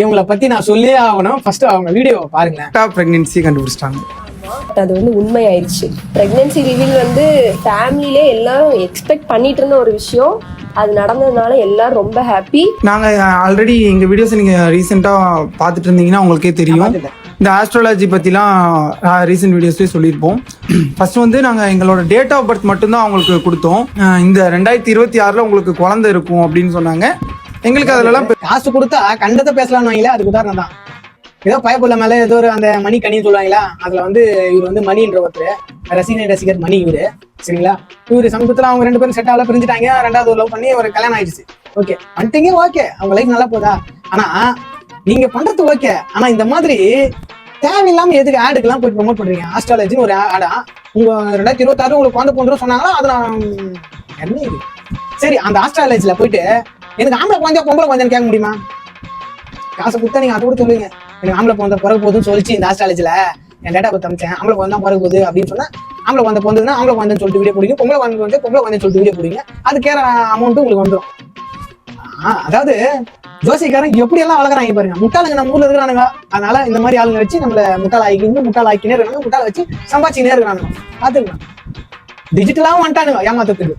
இவங்களை பத்தி நான் சொல்லியே ஆகணும். ஃபர்ஸ்ட் அவங்க வீடியோ பாருங்களேன். பிரெக்னன்சி கண்டுபிடிச்சிட்டாங்க. அது வந்து உண்மையாயிருச்சு. பிரெக்னன்சி ரிவீல் வந்து ஃபேமிலியிலே எல்லாரும் எக்ஸ்பெக்ட் பண்ணிட்டு இருந்த ஒரு விஷயம். அது நடந்ததுனால எல்லாரும் ரொம்ப ஹாப்பி. நாங்கள் ஆல்ரெடி எங்கள் வீடியோஸை நீங்கள் ரீசெண்டாக பார்த்துட்டு இருந்தீங்கன்னா உங்களுக்கே தெரியும். இந்த ஆஸ்ட்ராலஜி பற்றிலாம் ரீசெண்ட் வீடியோஸ்லேயே சொல்லியிருப்போம். ஃபர்ஸ்ட் வந்து நாங்கள் எங்களோட டேட் ஆஃப் பர்த் மட்டும்தான் அவங்களுக்கு கொடுத்தோம். இந்த 2026 உங்களுக்கு குழந்தை இருக்கும் அப்படின்னு சொன்னாங்க. எங்களுக்கு அதிலலாம் காசு கொடுத்தா கண்டத்தை பேசலாம்னு வாங்களே, அதுக்கு உதாரணம் தான். ஏதோ பயப்புள்ள மேல ஏதோ ஒரு அந்த மணி கனின்னு சொல்லுவாங்களா, அதுல வந்து இவர் வந்து மணின்ற ஒருத்தர் ரசிகர் மணி இவரு. சரிங்களா, இவரு சமீபத்துல அவங்க 2 பேரும் செட் ஆகல, பிரிஞ்சுட்டாங்க. 2வது ஒரு லவ் பண்ணி ஒரு கல்யாணம் ஆயிடுச்சு. ஓகே பண்ணிட்டீங்க, ஓகே, அவங்க லைஃப் நல்லா போதா. ஆனா நீங்க பண்றது ஓகே, ஆனா இந்த மாதிரி தேவையில்லாம எதுக்கு ஆடுக்கெல்லாம் போய் ப்ரொமோட் பண்றீங்க? ஆஸ்ட்ராலஜின்னு ஒரு ஆடா உங்க 2026 உங்களுக்கு குழந்தை போன்றோம் சொன்னாங்களா, அது நான் என்ன இது? சரி, அந்த ஆஸ்ட்ராலஜில போயிட்டு எனக்கு ஆம்பளை குழந்தை பொம்பளை குழந்தைன்னு கேட்க முடியுமா? காசை கொடுத்தா நீங்க அதை கூட சொல்லுவீங்க. எனக்கு ஆம்பளை குழந்தை பிறகு போகுதுன்னு சொல்லிச்சு இந்த ஆஸ்ட்ராலஜில என் டேட்டா கொடுத்து அமைச்சேன். ஆம்பளை குழந்தை தான் பிறகு போகுது அப்படின்னு சொன்னா ஆம்பளை குழந்தை பிறந்ததுன்னா ஆம்பளை குழந்தைன்னு சொல்லிட்டு வீடியோ போடுங்க, பொம்பளை குழந்தை வந்து பொம்பளை குழந்தைன்னு சொல்லிட்டு வீடியோ போடுங்க. அதுக்கேற அமௌண்ட் உங்களுக்கு வந்துடும். அதாவது ஜோசிக்காரன் எப்படி எல்லாம் வளர்க்குறாங்க பாருங்க. முட்டாளுங்க நம்ம ஊர்ல இருக்கிறானுங்க. அதனால இந்த மாதிரி ஆளுங்க வச்சு நம்மள முட்டாள் ஆக்கினே இருக்காங்க. முட்டாளை வச்சு சம்பாதிச்சுனே இருக்கிறானுங்க. பாத்துக்கலாம், டிஜிட்டலாவும் வந்துட்டானுங்க ஏமாத்துறதுக்கு.